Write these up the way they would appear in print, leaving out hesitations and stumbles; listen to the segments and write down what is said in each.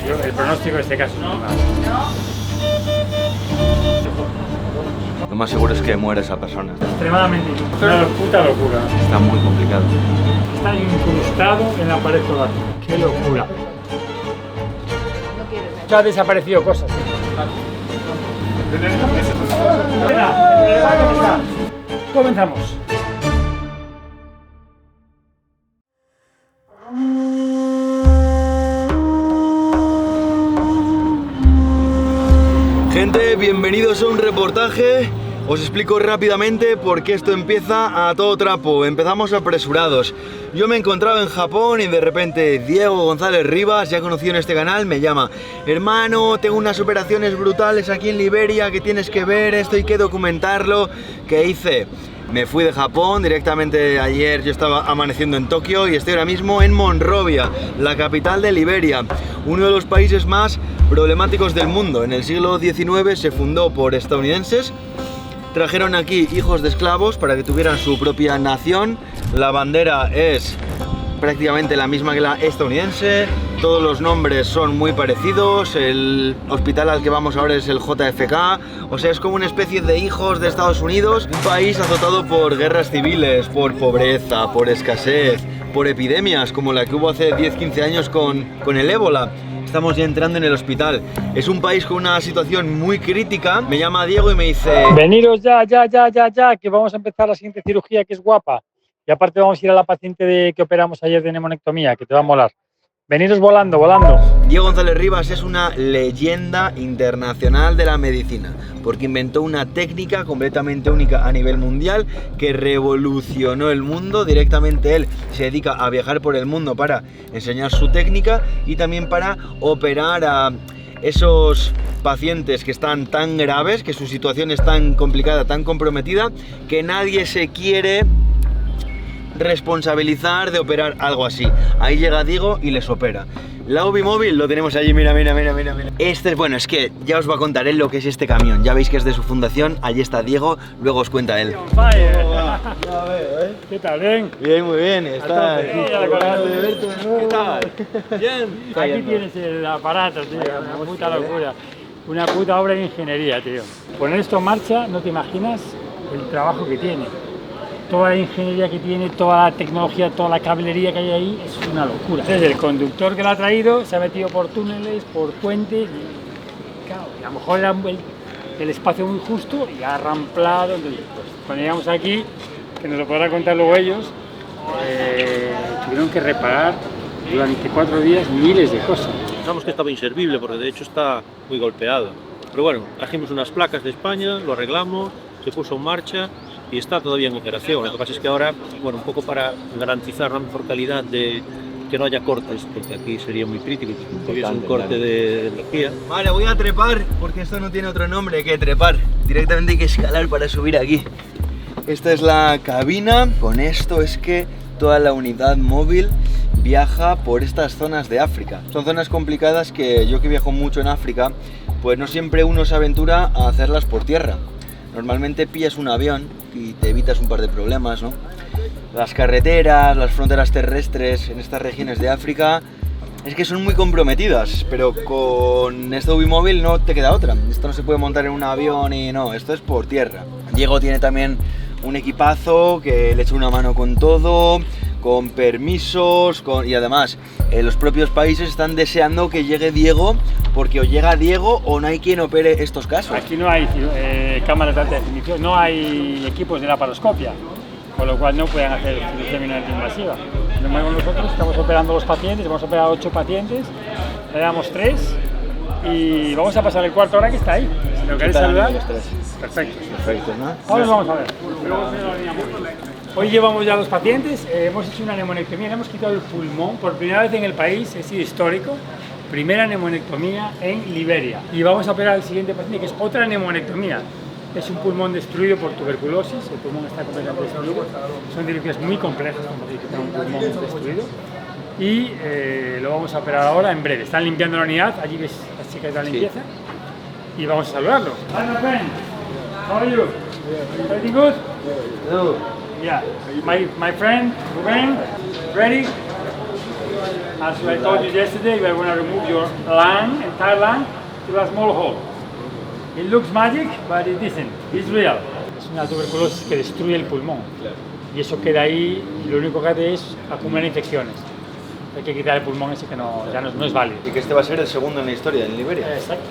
El pronóstico en este caso es muy malo. Lo más seguro es que muere esa persona. Extremadamente. Una puta locura. Está muy complicado. Está incrustado en la pared torácica. ¡Qué locura! Ya ha desaparecido cosas. Comenzamos. Gente, bienvenidos a un reportaje. Os explico rápidamente por qué esto empieza a todo trapo. Empezamos apresurados. Yo me encontraba en Japón y de repente Diego González Rivas, ya conocido en este canal, me llama: hermano, tengo unas operaciones brutales aquí en Liberia que tienes que ver, esto hay que documentarlo. ¿Qué hice? Me fui de Japón directamente. Ayer yo estaba amaneciendo en Tokio y estoy ahora mismo en Monrovia, la capital de Liberia, uno de los países más problemáticos del mundo. En el siglo XIX se fundó por estadounidenses. Trajeron aquí hijos de esclavos para que tuvieran su propia nación. La bandera es prácticamente la misma que la estadounidense. Todos los nombres son muy parecidos. El hospital al que vamos ahora es el JFK. O sea, es como una especie de hijos de Estados Unidos. Un país azotado por guerras civiles, por pobreza, por escasez, por epidemias como la que hubo hace 10-15 años con el ébola. Estamos ya entrando en el hospital. Es un país con una situación muy crítica. Me llama Diego y me dice: veniros ya, que vamos a empezar la siguiente cirugía, que es guapa. Y aparte vamos a ir a la paciente que operamos ayer de neumonectomía, que te va a molar. Veniros volando. Diego González Rivas es una leyenda internacional de la medicina, porque inventó una técnica completamente única a nivel mundial que revolucionó el mundo. Directamente él se dedica a viajar por el mundo para enseñar su técnica y también para operar a esos pacientes que están tan graves, que su situación es tan complicada, tan comprometida, que nadie se quiere responsabilizar de operar algo así. Ahí llega Diego y les opera. La UBI móvil lo tenemos allí, mira. Este es, bueno, es que ya os va a contar él lo que es este camión. Ya veis que es de su fundación. Allí está Diego, luego os cuenta él. ¿Qué tal? ¿Bien? Bien, muy bien. Está aquí. ¿Qué tal? Bien. Aquí tienes el aparato, tío. Una puta locura. Una puta obra de ingeniería, tío. Poner esto en marcha, no te imaginas el trabajo que tiene. Toda la ingeniería que tiene, toda la tecnología, toda la cablería que hay ahí, es una locura. Entonces el conductor que la ha traído se ha metido por túneles, por puentes, y claro, a lo mejor era el espacio muy justo y ha ramplado. Entonces, pues, cuando llegamos aquí, que nos lo podrán contar luego ellos, tuvieron que reparar durante 4 días miles de cosas. Pensamos que estaba inservible porque de hecho está muy golpeado. Pero bueno, trajimos unas placas de España, lo arreglamos, se puso en marcha y está todavía en operación. Lo que pasa es que ahora, bueno, un poco para garantizar la mejor calidad de que no haya cortes, porque aquí sería muy crítico que hubiese un corte de energía. Vale, voy a trepar, porque esto no tiene otro nombre que trepar. Directamente hay que escalar para subir aquí. Esta es la cabina. Con esto es que toda la unidad móvil viaja por estas zonas de África. Son zonas complicadas que yo, que viajo mucho en África, pues no siempre uno se aventura a hacerlas por tierra. Normalmente pillas un avión y te evitas un par de problemas, ¿no? Las carreteras, las fronteras terrestres en estas regiones de África es que son muy comprometidas, pero con este UBI móvil no te queda otra. Esto no se puede montar en un avión y no, esto es por tierra. Diego tiene también un equipazo que le echa una mano con todo, con permisos, y además los propios países están deseando que llegue Diego, porque o llega Diego o no hay quien opere estos casos. Aquí no hay cámaras de alta definición, no hay equipos de laparoscopia, con lo cual no pueden hacer cirugía minimamente invasiva. Sin embargo, nosotros estamos operando los pacientes, vamos a operar 8 pacientes, le damos 3 y vamos a pasar el cuarto ahora que está ahí. Si lo queréis saludar, los 3. Perfecto, ¿no? Ahora nos vamos a ver. Hoy llevamos ya 2 pacientes, hemos hecho una neumonectomía, le hemos quitado el pulmón por primera vez en el país, es histórico. Primera neumonectomía en Liberia. Y vamos a operar al siguiente paciente, que es otra neumonectomía. Es un pulmón destruido por tuberculosis, el pulmón está completamente destruido. Son cirugías muy complejas, como decir, que tenga un pulmón destruido. Y lo vamos a operar ahora en breve. Están limpiando la unidad, allí ves las chicas de la limpieza. Y vamos a saludarlo. Hi, my friend. How are you? Everything good? No. Yeah. My friend, Ruben. Ready? As I told you yesterday, we are going to remove your lung, entire lung, through a small hole. It looks magic, but it isn't. It's real. Es una tuberculosis que destruye el pulmón. Y eso queda ahí y lo único que hace es acumular infecciones. Hay que quitar el pulmón ese que ya no es válido. Y que este va a ser el segundo en la historia en Liberia. Exacto.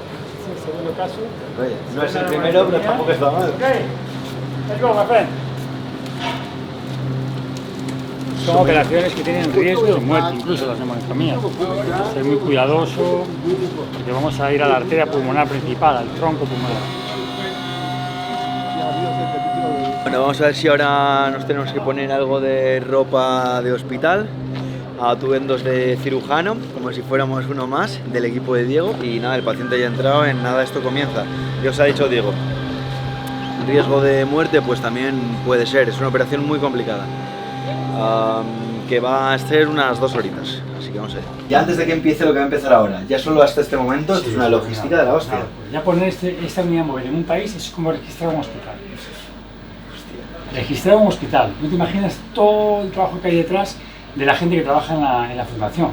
Es el segundo caso. Oye, no es el primero, pero tampoco está mal. Okay. Let's go, my friend. Son operaciones que tienen riesgo de muerte, incluso las neumonectomías. Ser muy cuidadoso, porque vamos a ir a la arteria pulmonar principal, al tronco pulmonar. Bueno, vamos a ver si ahora nos tenemos que poner algo de ropa de hospital, atuendos de cirujano, como si fuéramos uno más del equipo de Diego. Y nada, el paciente ya ha entrado, en nada esto comienza. Ya os ha dicho Diego, riesgo de muerte pues también puede ser, es una operación muy complicada. Que va a ser unas 2 horitas, así que vamos a ver. Ya antes de que empiece lo que va a empezar ahora, ya solo hasta este momento, esto es una logística de la hostia. Claro, ya poner esta unidad móvil en un país es como registrar un hospital. Registrar un hospital, no te imaginas todo el trabajo que hay detrás de la gente que trabaja en la fundación.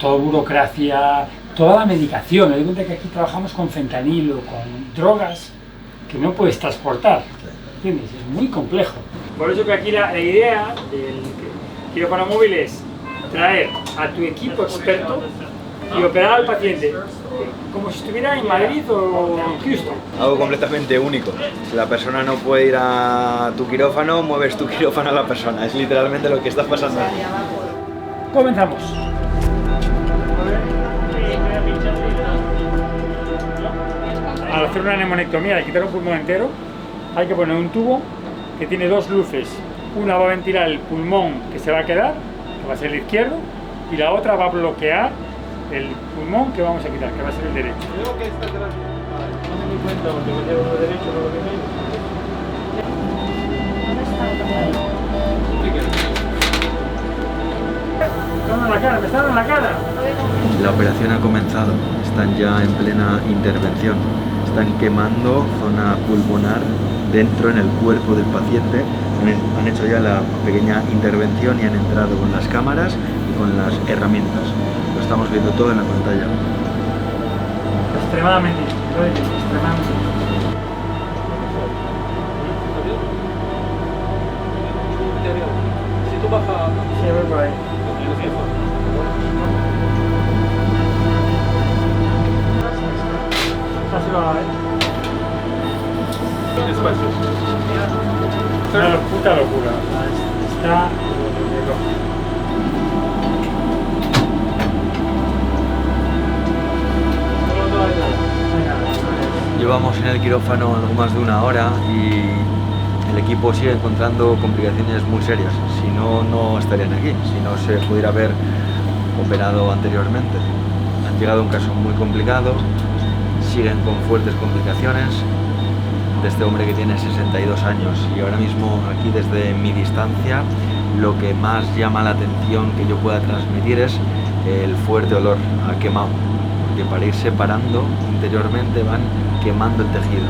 Toda burocracia, toda la medicación. Me doy cuenta que aquí trabajamos con fentanilo, con drogas que no puedes transportar. ¿Entiendes? Es muy complejo. Por eso que aquí la idea del quirófano móvil es traer a tu equipo experto y operar al paciente como si estuviera en Madrid o en Houston. Algo completamente único. Si la persona no puede ir a tu quirófano, mueves tu quirófano a la persona. Es literalmente lo que está pasando aquí. Comenzamos. Al hacer una neumonectomía, al quitar un pulmón entero, hay que poner un tubo que tiene 2 luces. Una va a ventilar el pulmón que se va a quedar, que va a ser el izquierdo, y la otra va a bloquear el pulmón que vamos a quitar, que va a ser el derecho. Creo que está atrás. No me di cuenta porque lo llevo lo derecho, no lo que me está en la cara, me está dando en la cara. La operación ha comenzado, están ya en plena intervención. Están quemando zona pulmonar dentro en el cuerpo del paciente. Han hecho ya la pequeña intervención y han entrado con las cámaras y con las herramientas. Lo estamos viendo todo en la pantalla. Extremadamente, extremadamente. Si tú bajas... Sí, voy por ahí. Una puta locura. Está Llevamos en el quirófano algo más de 1 hora y el equipo sigue encontrando complicaciones muy serias. Si no, no estarían aquí, si no se pudiera haber operado anteriormente. Han llegado a un caso muy complicado, siguen con fuertes complicaciones de este hombre que tiene 62 años y ahora mismo aquí desde mi distancia lo que más llama la atención que yo pueda transmitir es el fuerte olor a quemado, que para ir separando interiormente van quemando el tejido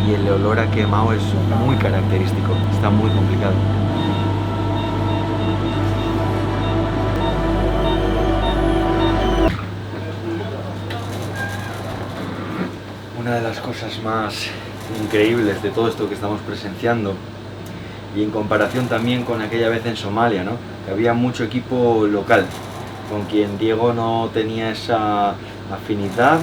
y el olor a quemado es muy característico, está muy complicado. Una de las cosas más increíbles de todo esto que estamos presenciando, y en comparación también con aquella vez en Somalia, ¿no? Que había mucho equipo local, con quien Diego no tenía esa afinidad,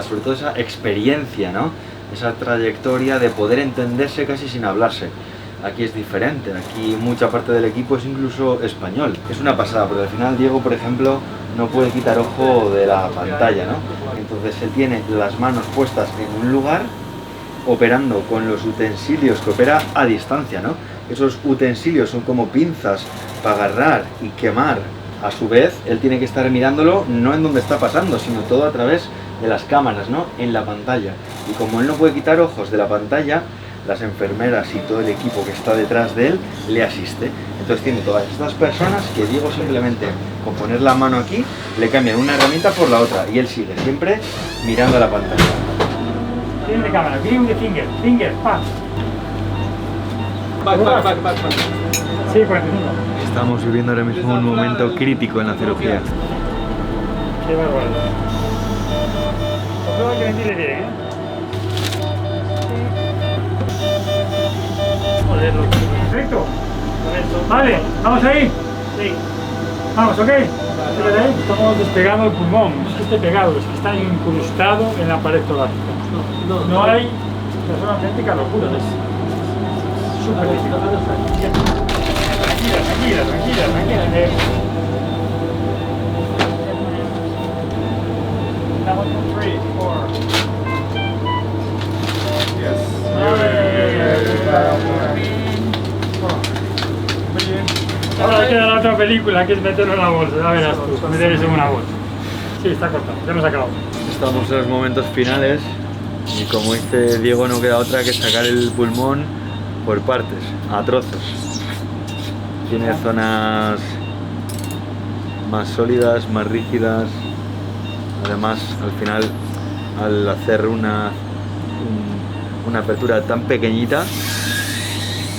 sobre todo esa experiencia, ¿no? Esa trayectoria de poder entenderse casi sin hablarse. Aquí es diferente, aquí mucha parte del equipo es incluso español. Es una pasada, porque al final Diego, por ejemplo, no puede quitar ojo de la pantalla, ¿no? Entonces él tiene las manos puestas en un lugar, operando con los utensilios que opera a distancia, ¿no? Esos utensilios son como pinzas para agarrar y quemar. A su vez, él tiene que estar mirándolo no en donde está pasando, sino todo a través de las cámaras, ¿no? En la pantalla. Y como él no puede quitar ojos de la pantalla, las enfermeras y todo el equipo que está detrás de él le asiste. Entonces tiene todas estas personas que Diego simplemente con poner la mano aquí le cambian una herramienta por la otra y él sigue siempre mirando a la pantalla. Tiene cámara, give him the finger, pa. Sí, 45. Estamos viviendo ahora mismo un momento crítico en la cirugía. Qué barbaridad. Comprueba que me tire bien, ¿eh? Perfecto. Vale, ¿vamos ahí? Sí. Vamos, ¿ok? Estamos despegando el pulmón. No es que esté pegado, es que está incrustado en la pared torácica. No hay... Es una auténtica locura. Es súper difícil. Tranquila. Ahora queda la otra película, que es meterlo en la bolsa, ya verás tú, meter eso en una bolsa. Sí, está cortado, ya hemos acabado. Estamos en los momentos finales y como dice Diego no queda otra que sacar el pulmón por partes, a trozos. Tiene zonas más sólidas, más rígidas. Además, al final, al hacer una apertura tan pequeñita,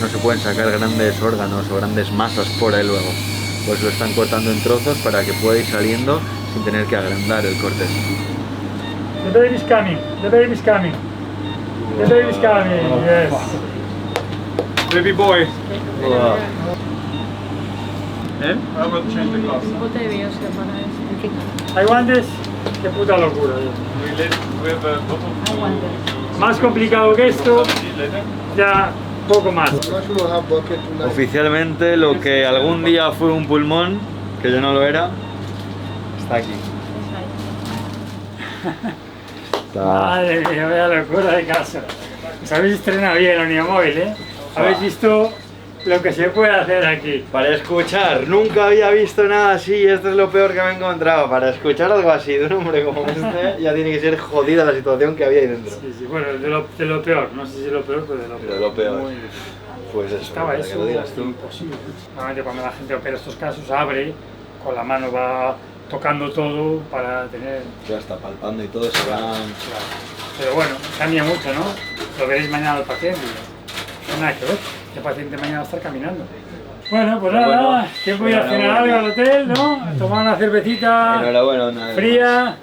no se pueden sacar grandes órganos o grandes masas por ahí luego. Pues lo están cortando en trozos para que pueda ir saliendo sin tener que agrandar el corte. The baby's coming, yes. Baby boy. Wow. I will change the glass. ¿Hay guantes? Qué puta locura. We have a bottle. Más complicado que esto, ya poco más. Oficialmente lo que algún día fue un pulmón, que yo no lo era, está aquí. Está... Madre mía, vaya locura de casa. Os habéis estrenado bien el Uniamóvil, ¿eh? Habéis visto lo que se puede hacer aquí. Para escuchar, nunca había visto nada así y esto es lo peor que me he encontrado. Para escuchar algo así de un hombre como este, ya tiene que ser jodida la situación que había ahí dentro. Sí, bueno, de lo peor, no sé si lo peor, pero de lo peor. De lo peor. Muy difícil. Pues eso, Estaba para eso que lo digas tú. imposible. Normalmente cuando la gente opera estos casos abre, con la mano va tocando todo para tener... Ya está palpando y todo, se va... Claro. Pero bueno, cambia mucho, ¿no? Lo veréis mañana al paciente. No hay nada que ver. El paciente mañana va a estar caminando. Bueno, pues nada, tiempo de ir a cenar algo al hotel, ¿no? Tomar una cervecita Enhorabuena, fría.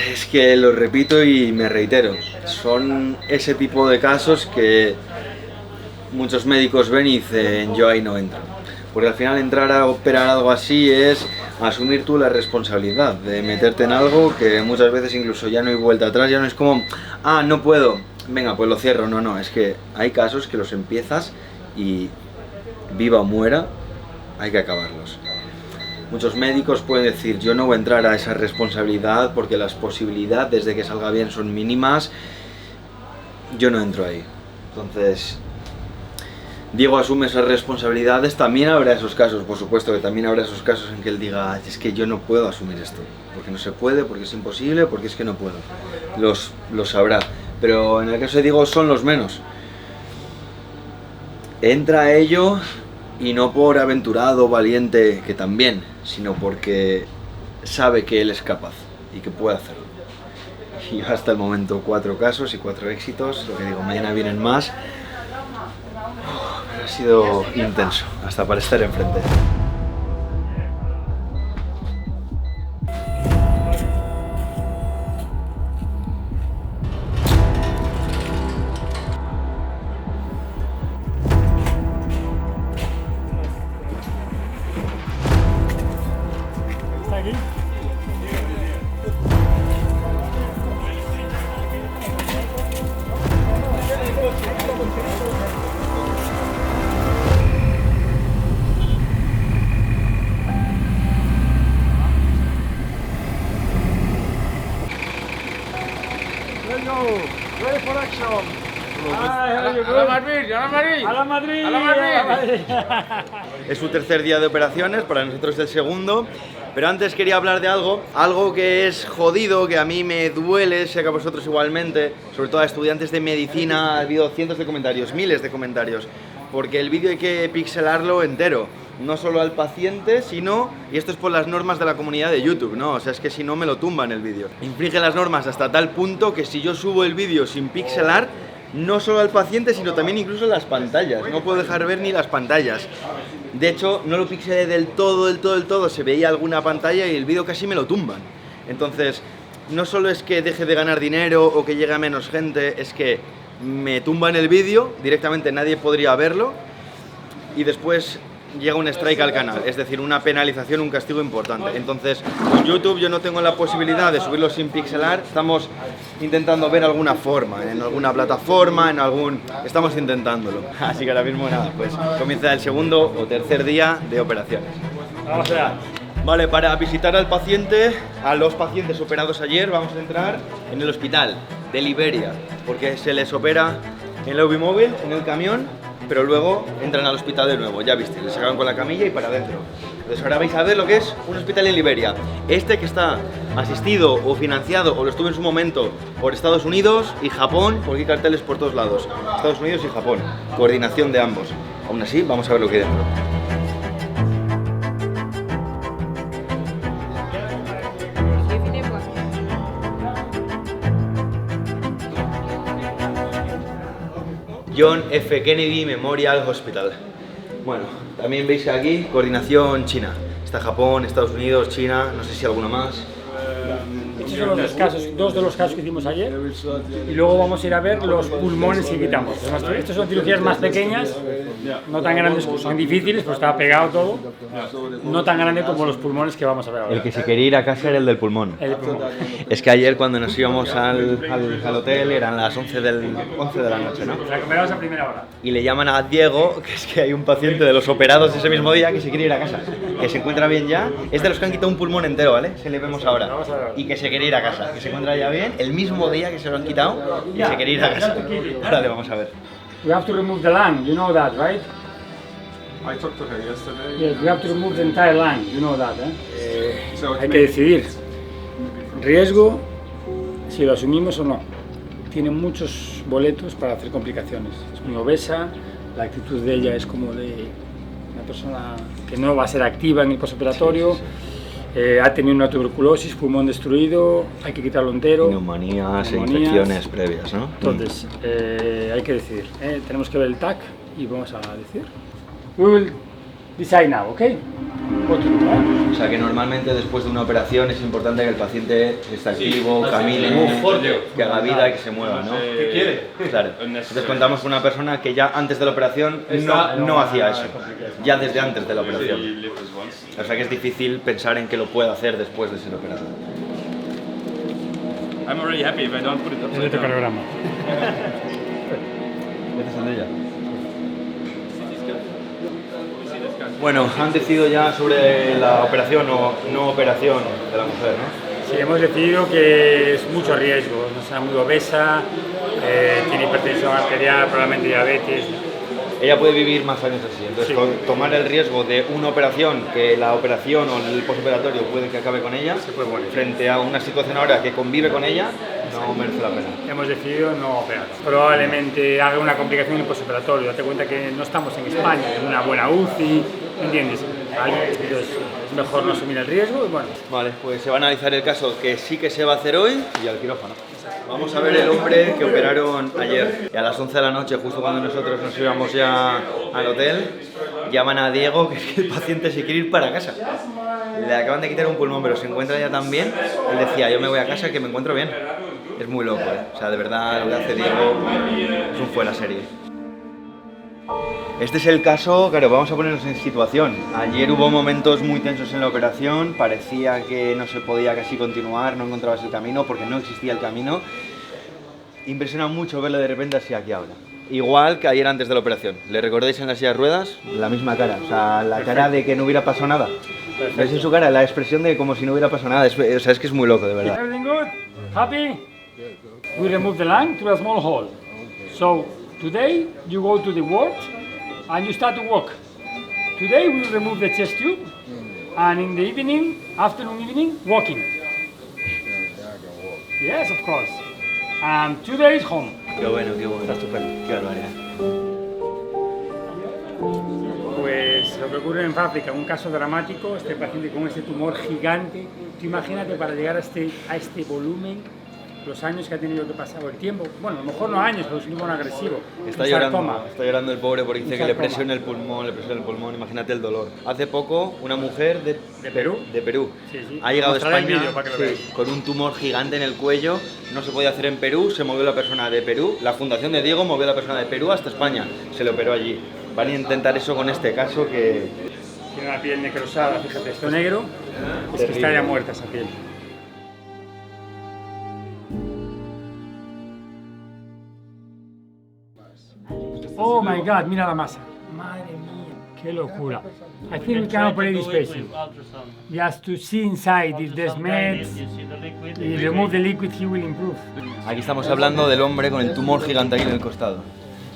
Es que lo repito y me reitero, son ese tipo de casos que muchos médicos ven y dicen yo ahí no entro. Porque al final entrar a operar algo así es asumir tú la responsabilidad de meterte en algo que muchas veces incluso ya no hay vuelta atrás, ya no es como, ah, no puedo, venga, pues lo cierro. No, es que hay casos que los empiezas y viva o muera, hay que acabarlos. Muchos médicos pueden decir, yo no voy a entrar a esa responsabilidad porque las posibilidades de que salga bien son mínimas, yo no entro ahí. Entonces, Diego asume esas responsabilidades, también habrá esos casos, por supuesto que también habrá esos casos en que él diga, es que yo no puedo asumir esto, porque no se puede, porque es imposible, porque es que no puedo. Los sabrá, pero en el caso de Diego son los menos. Entra a ello y no por aventurado, valiente, que también, sino porque sabe que él es capaz y que puede hacerlo. Y hasta el momento 4 casos y 4 éxitos, lo que digo, mañana vienen más. Pero ha sido intenso, hasta para estar enfrente. ¿Está aquí? Ready for action. A la Madrid. Es su tercer día de operaciones, para nosotros es el segundo. Pero antes quería hablar de algo que es jodido, que a mí me duele, sé que a vosotros igualmente, sobre todo a estudiantes de medicina. Ha habido cientos de comentarios, miles de comentarios, porque el vídeo hay que pixelarlo entero, no solo al paciente, sino, y esto es por las normas de la comunidad de YouTube, ¿no? O sea, es que si no me lo tumban el vídeo. Infringe las normas hasta tal punto que si yo subo el vídeo sin pixelar, no solo al paciente, sino también incluso las pantallas. No puedo dejar ver ni las pantallas. De hecho, no lo pixelé del todo, se veía alguna pantalla y el vídeo casi me lo tumban. Entonces, no solo es que deje de ganar dinero o que llegue a menos gente, es que me tumban el vídeo, directamente nadie podría verlo y después llega un strike al canal, es decir, una penalización, un castigo importante. Entonces, con YouTube yo no tengo la posibilidad de subirlo sin pixelar, estamos intentando ver alguna forma, en alguna plataforma, estamos intentándolo. Así que ahora mismo nada, pues comienza el segundo o tercer día de operaciones. Vamos allá. Vale, para visitar al paciente, a los pacientes operados ayer, vamos a entrar en el hospital de Liberia, porque se les opera en la UBI móvil, en el camión, pero luego entran al hospital de nuevo, ya viste, les sacan con la camilla y para adentro. Entonces ahora vais a ver lo que es un hospital en Liberia. Este que está asistido o financiado, o lo estuvo en su momento, por Estados Unidos y Japón, porque hay carteles por todos lados. Estados Unidos y Japón, coordinación de ambos. Aún así, vamos a ver lo que hay dentro. John F. Kennedy Memorial Hospital. Bueno, también veis aquí coordinación China. Está Japón, Estados Unidos, China, no sé si alguna más. Estos son los casos, dos de los casos que hicimos ayer y luego vamos a ir a ver los pulmones que quitamos. Estas son cirugías más pequeñas, no tan grandes, son difíciles, pues estaba pegado todo, no tan grande como los pulmones que vamos a ver ahora. El que se quería ir a casa era el del pulmón. El pulmón. Es que ayer cuando nos íbamos al hotel eran las 11 de la noche, ¿no? La recuperamos a primera hora. Y le llaman a Diego, que es que hay un paciente de los operados ese mismo día que se quiere ir a casa, que se encuentra bien ya, es de los que han quitado un pulmón entero, ¿vale? Se le vemos ahora. Y que se quiere ir a casa, que se encuentra ya bien, el mismo día que se lo han quitado y se quiere ir a casa. Ahora le vamos a ver. We have to remove the lung, you know that, right? I talked to her yesterday. Yes, we have to remove the entire lung, you know that, So Hay que decidir. Riesgo, si lo asumimos o no. Tiene muchos boletos para hacer complicaciones. Es muy obesa, la actitud de ella es como de una persona que no va a ser activa en el postoperatorio. Ha tenido una tuberculosis, pulmón destruido, hay que quitarlo entero. Neumonías e infecciones previas, ¿no? Entonces, hay que decidir. Tenemos que ver el TAC y vamos a decidir. We will decide now, ¿ok? What to do, O sea que normalmente después de una operación es importante que el paciente esté activo, camine, que haga vida y que se mueva, ¿no? ¿Qué quiere? Claro. Entonces contamos con una persona que ya antes de la operación no hacía eso, ya desde antes de la operación. O sea que es difícil pensar en que lo pueda hacer después de ser operado. I'm already happy if I don't put it Es upside este down. programa. Bueno, han decidido ya sobre la operación o no operación de la mujer, ¿no? Sí, hemos decidido que es mucho riesgo, es una persona muy obesa, tiene hipertensión arterial, probablemente diabetes. Ella puede vivir más años así, entonces Sí. tomar el riesgo de una operación, que la operación o el postoperatorio puede que acabe con ella, frente a una situación ahora que convive con ella, no merece la pena. Hemos decidido no operar. Probablemente haga una complicación en el postoperatorio. Date cuenta que no estamos en España, en una buena UCI, ¿entiendes? Entonces, es mejor no asumir el riesgo y bueno. Vale, pues se va a analizar el caso que sí que se va a hacer hoy y al quirófano. Vamos a ver el hombre que operaron ayer. Y a las 11 de la noche, justo cuando nosotros nos íbamos ya al hotel, llaman a Diego, que es que el paciente se quiere ir para casa. Le acaban de quitar un pulmón, pero se encuentra ya tan bien. Él decía, yo me voy a casa que me encuentro bien. Es muy loco, ¿eh? O sea, de verdad, lo que hace Diego es un fuera serie. Este es el caso, claro, vamos a ponernos en situación. Ayer hubo momentos muy tensos en la operación, parecía que no se podía casi continuar, no encontrabas el camino porque no existía el camino. Impresiona mucho verlo de repente así aquí ahora. Igual que ayer antes de la operación. ¿Le recordáis en las sillas de ruedas? La misma cara, o sea, la cara de que no hubiera pasado nada. ¿Ves en su cara? La expresión de como si no hubiera pasado nada, o sea, es que es muy loco, de verdad. Everything good? Happy? We remove the lung to a small hole. So, today you go to the ward and you start to walk. Today we will remove the chest tube and in the evening, afternoon evening, walking. Yes, of course. And 2 days home. Qué bueno, está estupendo, qué barbaridad. Pues lo que ocurre en África, un caso dramático, este paciente con este tumor gigante, tú imagínate para llegar a este volumen, los años que ha tenido que pasar, o el tiempo, bueno, a lo mejor no años, pero es un tumor agresivo. Está un sarcoma. llorando el pobre porque dice que le sarcoma. presiona el pulmón, imagínate el dolor. Hace poco una mujer de Perú? de Perú Sí, sí. ha llegado a Mostraré el España vídeo para que lo sí, veáis. con un tumor gigante en el cuello, no se podía hacer en Perú, se movió la persona de Perú, la fundación de Diego movió a la persona de Perú hasta España, se le operó allí. Van a intentar eso con este caso que... Tiene la piel necrosada, fíjate, esto negro, es que está ya muerta esa piel. Oh my god, mira la masa. Madre mía, qué locura. I think we can operate this patient. Just to see inside if there's meds, y remove the liquid, he will improve. Aquí estamos hablando del hombre con el tumor gigante aquí en el costado.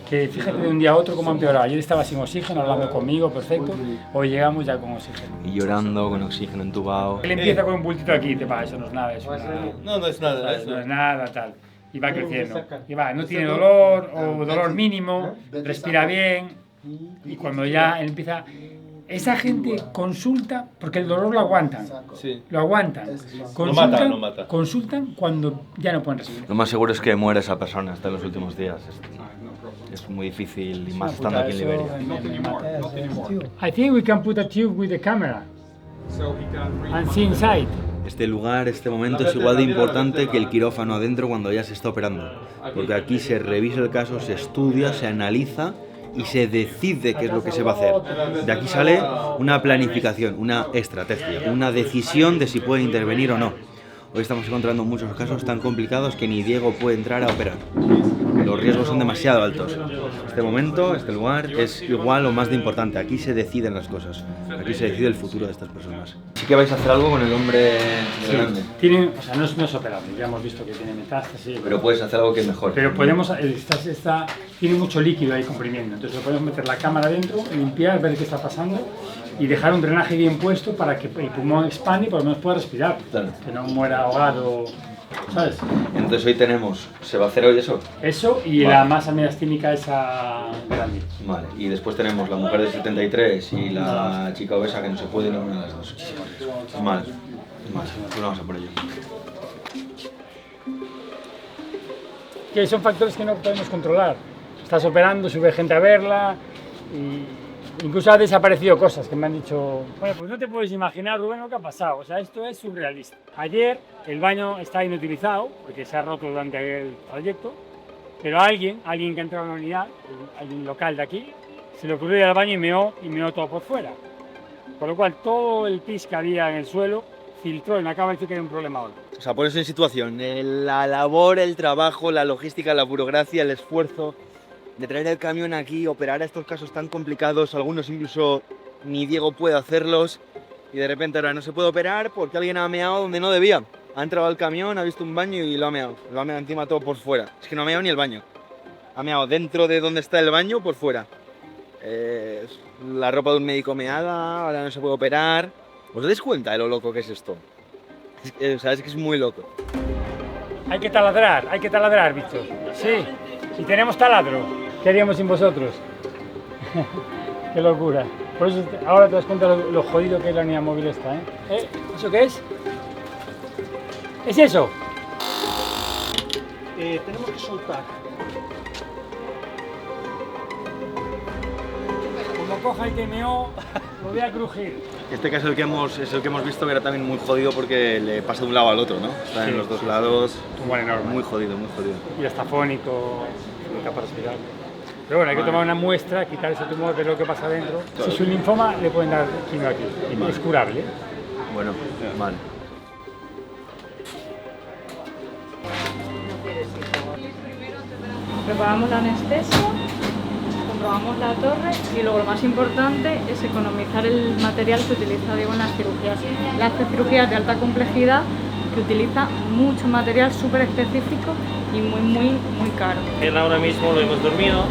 Que fíjate de un día a otro cómo ha empeorado. Ayer estaba sin oxígeno, hablando conmigo, perfecto. Hoy llegamos ya con oxígeno. Y llorando con oxígeno entubado. Él empieza con un bultito aquí, te va, eso no es nada, eso es nada. No es nada, No es nada, tal. Y va creciendo. Y va, no tiene dolor o dolor mínimo, respira bien. Y cuando ya él empieza... Esa gente consulta, porque el dolor lo aguantan. Sí. Lo aguantan. Consultan, lo mata. consultan cuando ya no pueden respirar. Lo más seguro es que muera esa persona hasta en los últimos días. Es muy difícil y más estando aquí en Liberia. I think we can put a tube with the camera So he can breathe. and see inside. Este lugar, este momento es igual de importante que el quirófano adentro cuando ya se está operando. Porque aquí se revisa el caso, se estudia, se analiza y se decide qué es lo que se va a hacer. De aquí sale una planificación, una estrategia, una decisión de si puede intervenir o no. Hoy estamos encontrando muchos casos tan complicados que ni Diego puede entrar a operar. Los riesgos son demasiado altos. Este momento, este lugar, es igual o más de importante. Aquí se deciden las cosas. Aquí se decide el futuro de estas personas. Sí que vais a hacer algo con el hombre grande. Tiene, o sea, no es operable, ya hemos visto que tiene metástasis. Pero puedes hacer algo que mejor. Pero podemos, tiene mucho líquido ahí comprimiendo, entonces le podemos meter la cámara dentro, limpiar, ver qué está pasando y dejar un drenaje bien puesto para que el pulmón expande y por lo menos pueda respirar, Claro. que no muera ahogado, ¿sabes? Entonces hoy tenemos, ¿se va a hacer hoy eso? Eso y Vale. la masa mediastínica esa grande. Vale, y después tenemos la mujer de 73 y la chica obesa que no se puede ir a una de las dos. Vale, pues vamos a por ello. Que son factores que no podemos controlar. Estás operando, sube gente a verla y incluso ha desaparecido cosas que me han dicho. Bueno, pues no te puedes imaginar, Rubén, lo que ha pasado. O sea, esto es surrealista. Ayer el baño está inutilizado porque se ha roto durante el trayecto, pero alguien que ha entrado en la unidad, alguien local de aquí, se le ocurrió ir al baño y meó todo por fuera. Con lo cual todo el pis que había en el suelo filtró y me acaba de decir que hay un problema ahora. O sea, pones en situación la labor, el trabajo, la logística, la burocracia, el esfuerzo de traer el camión aquí, operar a estos casos tan complicados, algunos incluso ni Diego puede hacerlos, y de repente ahora no se puede operar porque alguien ha meado donde no debía. Ha entrado al camión, ha visto un baño y lo ha meado encima todo por fuera. Es que no ha meado ni el baño. Ha meado dentro de donde está el baño, por fuera. La ropa de un médico meada, ahora no se puede operar. ¿Os dais cuenta de lo loco que es esto? O sea, es que es muy loco. Hay que taladrar, Víctor. Sí, si tenemos taladro, ¿qué haríamos sin vosotros? Qué locura. Por eso ahora te das cuenta lo jodido que es la unidad móvil esta, ¿eh? ¿Eso qué es? ¿Es eso? Tenemos que soltar. Como coja y te meó, lo voy a crujir. Este caso es el que hemos visto que era también muy jodido porque le pasa de un lado al otro, ¿no? Está en los dos lados. Tumor enorme. Muy jodido, muy jodido. Y hasta fónico, capaz de respirar. Pero bueno, hay que tomar una muestra, quitar ese tumor, ver lo que pasa dentro. Si es un linfoma, le pueden dar quimio aquí. Es curable. Bueno, vale. Preparamos la anestesia, comprobamos la torre y luego lo más importante es economizar el material que utiliza Diego en las cirugías. Él hace cirugías de alta complejidad que utiliza mucho material súper específico y muy caro. Él ahora mismo lo hemos dormido,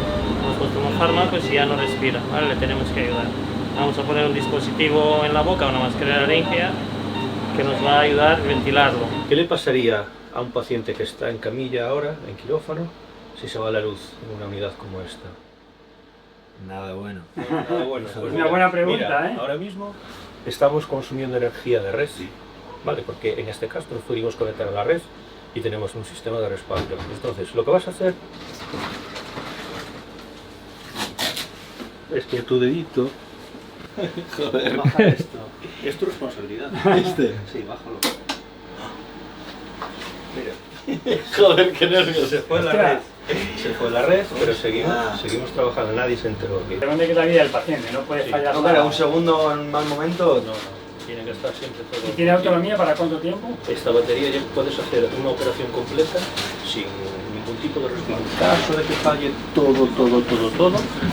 hemos puesto unos fármacos y ya no respira, ¿vale? Le tenemos que ayudar. Vamos a poner un dispositivo en la boca, una mascarilla laringea, que nos va a ayudar a ventilarlo. ¿Qué le pasaría a un paciente que está en camilla ahora, en quirófano, si se va la luz en una unidad como esta? Nada bueno. Nada bueno. Pues Una buena pregunta, mira, ¿eh? ahora mismo estamos consumiendo energía de red, ¿vale? Porque en este caso nos pudimos conectar a la red y tenemos un sistema de respaldo. Entonces, lo que vas a hacer es que tu dedito baja esto. Es tu responsabilidad. Sí, bájalo. Mira. Joder, qué nervios. Se fue la red. Se fue la red, pero seguimos trabajando. Nadie se enteró aquí. Depende que es la vida del paciente, no puede fallar No, nada. pero un segundo en mal momento. No, tiene que estar siempre todo. ¿Y tiene autonomía para cuánto tiempo? Esta batería ya puedes hacer una operación completa sin ningún tipo de respaldo. En caso de que falle todo,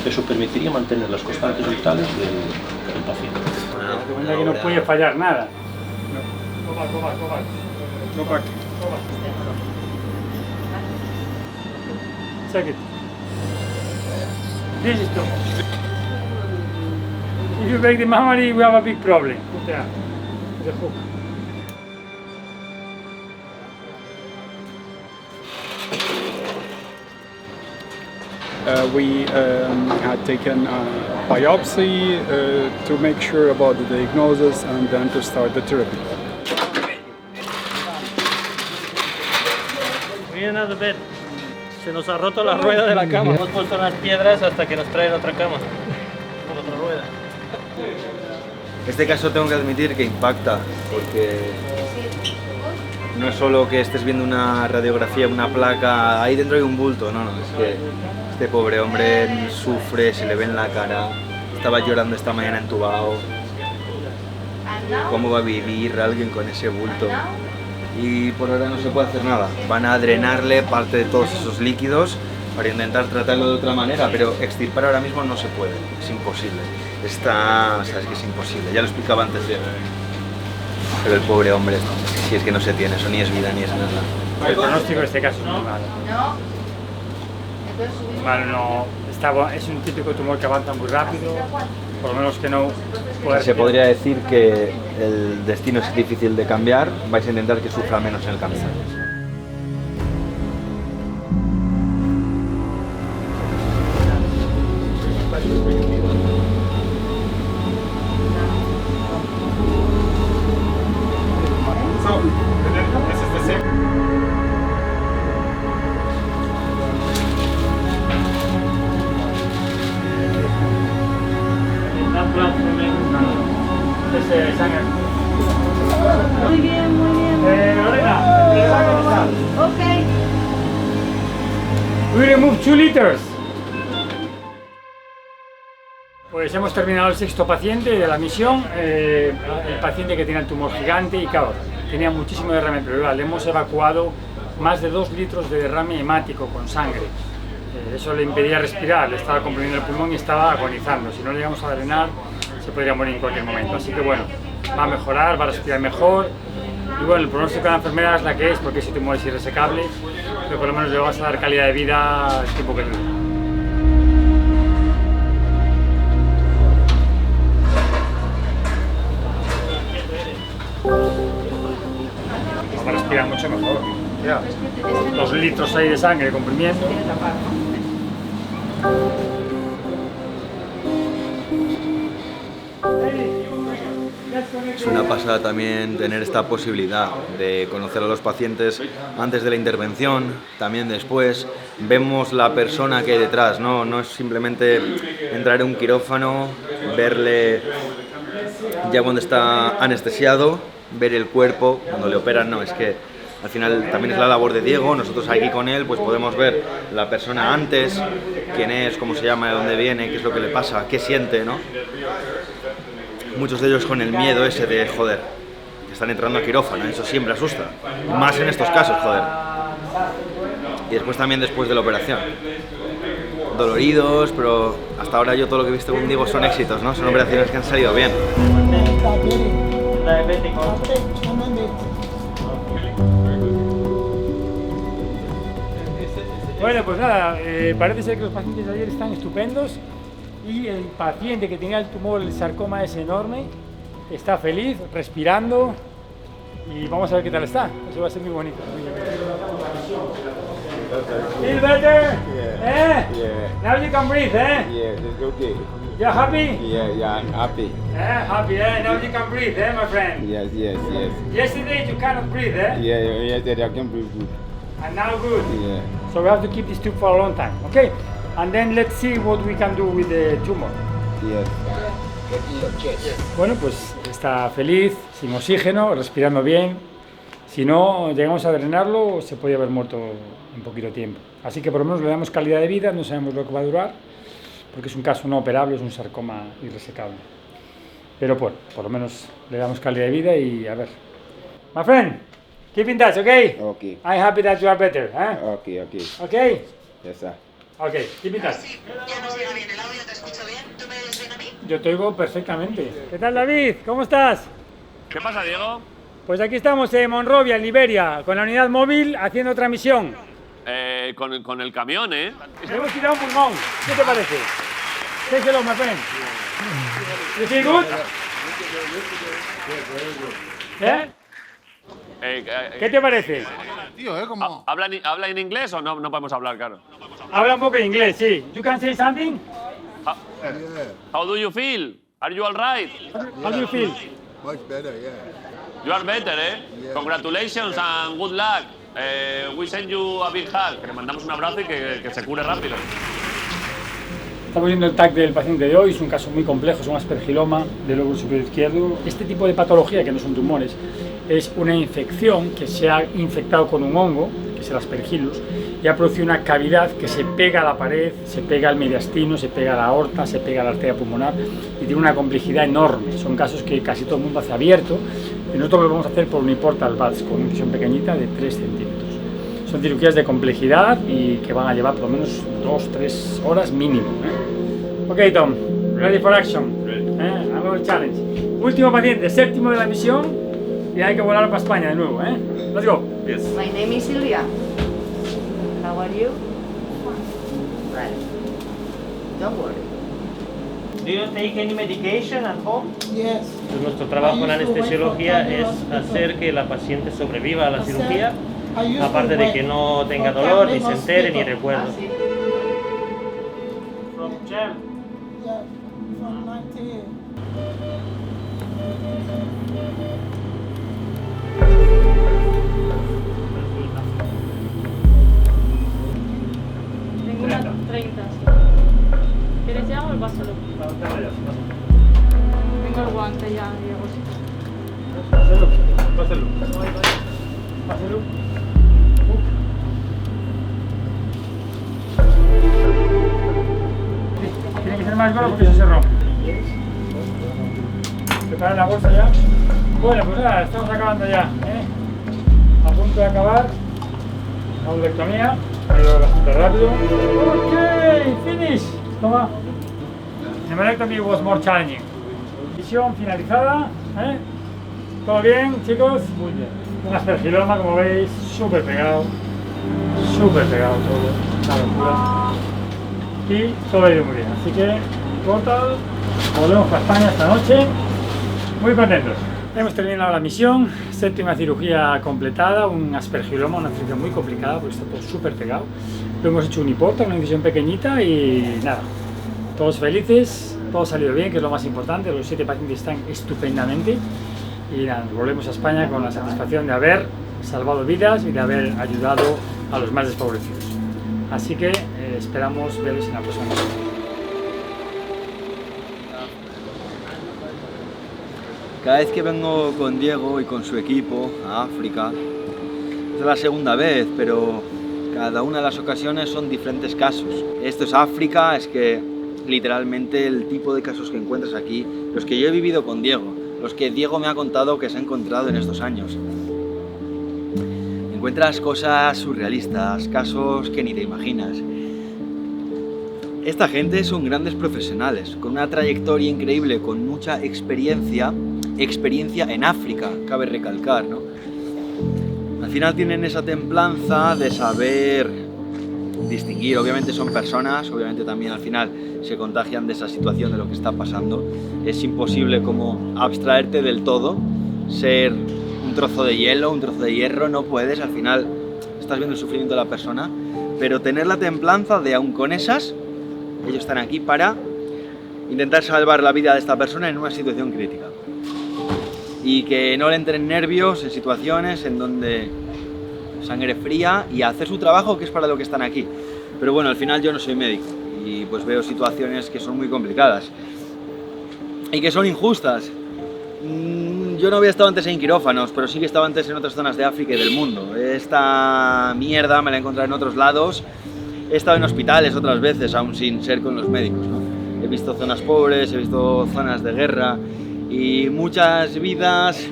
eso permitiría mantener las constantes vitales del paciente. De cuenta que no puede fallar nada. No. Go back. Go back. Check it. This is too much. If you break the memory, we have a big problem. Put there. The hook. We had taken a biopsy to make sure about the diagnosis and then to start the therapy. Viene a ver. Se nos ha roto la rueda de la cama. Hemos puesto unas piedras hasta que nos traen otra cama. Con otra rueda. Este caso tengo que admitir que impacta, porque no es solo que estés viendo una radiografía, una placa, ahí dentro hay un bulto, no, es que este pobre hombre sufre, se le ve en la cara, estaba llorando esta mañana entubado. ¿Cómo va a vivir alguien con ese bulto? Y por ahora no se puede hacer nada, van a drenarle parte de todos esos líquidos para intentar tratarlo de otra manera, pero extirpar ahora mismo no se puede, es imposible. Sabes que es imposible, ya lo explicaba antes bien. Pero el pobre hombre, si es que no se tiene, eso ni es vida ni es nada. El pronóstico de este caso es muy malo. Malo, no, es un típico tumor que avanza muy rápido, por lo menos que no puede... Se podría decir que el destino es difícil de cambiar, vais a intentar que sufra menos en el camino. So, this is the same. Muy bien, muy bien. Lorena, Ok. we remove 2 liters. Pues hemos terminado el 6º paciente de la misión, el paciente que tenía el tumor gigante y claro, tenía muchísimo derrame pleural. Le hemos evacuado más de 2 litros de derrame hemático con sangre. Eso le impedía respirar, le estaba comprimiendo el pulmón y estaba agonizando. Si no le íbamos a drenar, se podría morir en cualquier momento. Así que bueno, va a mejorar, va a respirar mejor. Y bueno, el pronóstico de la enfermedad es la que es, porque ese tumor es irresecable, pero por lo menos le vas a dar calidad de vida el tiempo que dure. Va a respirar mucho mejor. Ya. 2 litros ahí de sangre comprimiendo. Es una pasada también tener esta posibilidad de conocer a los pacientes antes de la intervención, también después. Vemos la persona que hay detrás, no es simplemente entrar en un quirófano, verle ya cuando está anestesiado, ver el cuerpo, cuando le operan, no, es que al final también es la labor de Diego. Nosotros aquí con él pues podemos ver la persona antes, quién es, cómo se llama, de dónde viene, qué es lo que le pasa, qué siente, ¿no? Muchos de ellos con el miedo ese de, joder, están entrando a quirófano, eso siempre asusta, más en estos casos, joder. Y después también después de la operación. Doloridos, pero hasta ahora yo todo lo que he visto con Diego son éxitos, ¿no? Son operaciones que han salido bien. Bueno, pues nada, parece ser que los pacientes de ayer están estupendos y el paciente que tenía el tumor, el sarcoma ese enorme, está feliz, respirando y vamos a ver qué tal está. Eso va a ser muy bonito. Feel better? Yeah. Eh? Yeah. Now you can breathe, eh? Yeah, it's okay. You happy? Yeah, I'm happy. Happy, now you can breathe, my friend. Yes. Yesterday you cannot breathe, Yeah, I can breathe good. And now good. Yeah. So we have to keep this tube for a long time, okay? And then let's see what we can do with the tumor. Yes. Bueno, pues está feliz, sin oxígeno, respirando bien. Si no llegamos a drenarlo, se podría haber muerto en poquito tiempo. Así que por lo menos le damos calidad de vida, no sabemos lo que va a durar, porque es un caso no operable, es un sarcoma irresecable. Pero bueno, por lo menos le damos calidad de vida y a ver. My friend, keep in touch, okay? Okay. I'm happy that you are better, Okay. Okay? Yes, sir. Okay, keep in touch. Sí, ya nos llega bien el audio, te escucho bien. ¿Tú me oyes bien a mí? Yo te oigo perfectamente. ¿Qué tal, David? ¿Cómo estás? ¿Qué pasa, Diego? Pues aquí estamos en Monrovia, en Liberia, con la unidad móvil haciendo otra misión. Con el camión, ¿eh? Hemos tirado un pulmón. ¿Qué te parece? Say hello, my friend. You feel good? ¿Qué te parece? ¿Habla en inglés o no podemos hablar, claro? Habla un poco de inglés, sí. You can say something? How do you feel? Are you all right? How do you feel? Much better, yeah. You are better, ¿eh? Congratulations and good luck. We send you a big hug. Que le mandamos un abrazo y que se cure rápido. Estamos viendo el TAC del paciente de hoy, es un caso muy complejo, es un aspergiloma del lóbulo superior izquierdo. Este tipo de patología, que no son tumores, es una infección que se ha infectado con un hongo, que es el Aspergillus, y ha producido una cavidad que se pega a la pared, se pega al mediastino, se pega a la aorta, se pega a la arteria pulmonar y tiene una complejidad enorme. Son casos que casi todo el mundo hace abierto y nosotros lo vamos a hacer por un portal VATS con una incisión pequeñita de 3 centímetros. Son cirugías de complejidad y que van a llevar por lo menos 2-3 horas mínimo. Ok, Tom, ready for action. Another challenge. Último paciente, séptimo de la misión y hay que volar para España de nuevo. Let's go. Yes. My name is Silvia. How are you? Right. Don't worry. Do you take any medication at home? Yes. Pues nuestro trabajo en anestesiología es hacer que la paciente sobreviva a la cirugía, aparte de que no tenga dolor, ni se entere, ni recuerdos. From Jem. Yeah, from 19. Tengo una 30. ¿Quieres ya o el pásalo? Tengo el guante ya, Diego. Pásalo. Tiene que ser más gordo porque eso se rompe. ¿Prepara la bolsa ya? Bueno, pues nada, estamos acabando ya. A punto de acabar. La uvectomía. Ha ido bastante rápido. Ok, finish. Toma. The neurectomy was more challenging. Misión finalizada. ¿Todo bien, chicos? Muy bien. Un aspergiloma, como veis, súper pegado todo, una locura. Y todo ha ido muy bien, así que total, volvemos para España esta noche, muy contentos. Hemos terminado la misión, séptima cirugía completada, un aspergiloma, una cirugía muy complicada porque está todo súper pegado. Lo hemos hecho un hiporta, una incisión pequeñita y nada, todos felices, todo ha salido bien, que es lo más importante, los 7 pacientes están estupendamente. Y nada, volvemos a España con la satisfacción de haber salvado vidas y de haber ayudado a los más desfavorecidos. Así que esperamos veros en la próxima misión. Cada vez que vengo con Diego y con su equipo a África, es la segunda vez, pero cada una de las ocasiones son diferentes casos. Esto es África, es que literalmente el tipo de casos que encuentras aquí, los que yo he vivido con Diego, los que Diego me ha contado que se ha encontrado en estos años. Encuentras cosas surrealistas, casos que ni te imaginas. Esta gente son grandes profesionales, con una trayectoria increíble, con mucha experiencia en África, cabe recalcar, ¿no? Al final tienen esa templanza de saber distinguir, obviamente son personas, obviamente también al final se contagian de esa situación, de lo que está pasando. Es imposible como abstraerte del todo, ser un trozo de hielo, un trozo de hierro, no puedes, al final estás viendo el sufrimiento de la persona, pero tener la templanza de aún con esas, ellos están aquí para intentar salvar la vida de esta persona en una situación crítica. Y que no le entren nervios en situaciones en donde sangre fría y hacer su trabajo, que es para lo que están aquí. Pero bueno, al final yo no soy médico y pues veo situaciones que son muy complicadas y que son injustas. Yo no había estado antes en quirófanos, pero sí que he estado antes en otras zonas de África y del mundo. Esta mierda me la he encontrado en otros lados. He estado en hospitales otras veces, aún sin ser con los médicos, ¿no? He visto zonas pobres, he visto zonas de guerra y muchas vidas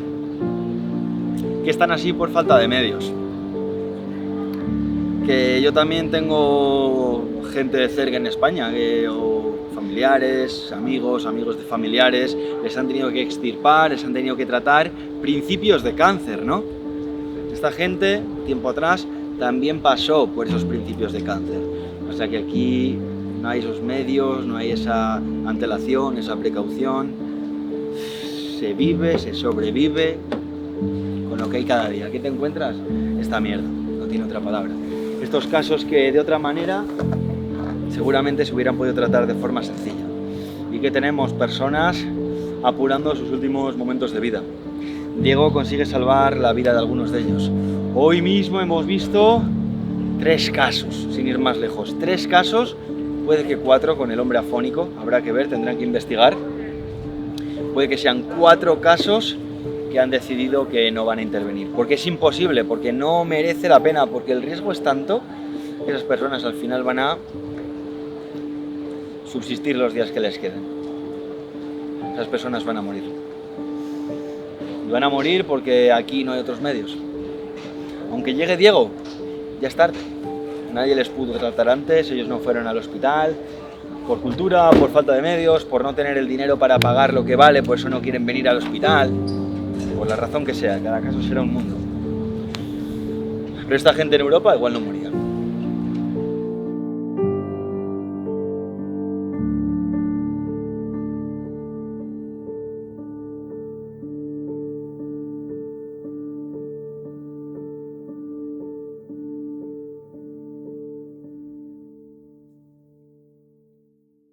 que están así por falta de medios. Que yo también tengo gente de cerca en España, o familiares, amigos de familiares, les han tenido que extirpar, les han tenido que tratar principios de cáncer, ¿no? Esta gente, tiempo atrás, también pasó por esos principios de cáncer. O sea que aquí no hay esos medios, no hay esa antelación, esa precaución. Se vive, se sobrevive con lo que hay cada día. ¿Qué te encuentras? Esta mierda, no tiene otra palabra. Estos casos que de otra manera seguramente se hubieran podido tratar de forma sencilla. Y que tenemos personas apurando sus últimos momentos de vida. Diego consigue salvar la vida de algunos de ellos. Hoy mismo hemos visto 3 casos, sin ir más lejos. 3 casos, puede que 4 con el hombre afónico, habrá que ver, tendrán que investigar. Puede que sean 4 casos que han decidido que no van a intervenir. Porque es imposible, porque no merece la pena, porque el riesgo es tanto que esas personas al final van a subsistir los días que les queden. Esas personas van a morir. Y van a morir porque aquí no hay otros medios. Aunque llegue Diego, ya es tarde. Nadie les pudo tratar antes, ellos no fueron al hospital. Por cultura, por falta de medios, por no tener el dinero para pagar lo que vale, por eso no quieren venir al hospital. Por la razón que sea, cada caso será un mundo. Pero esta gente en Europa igual no moría.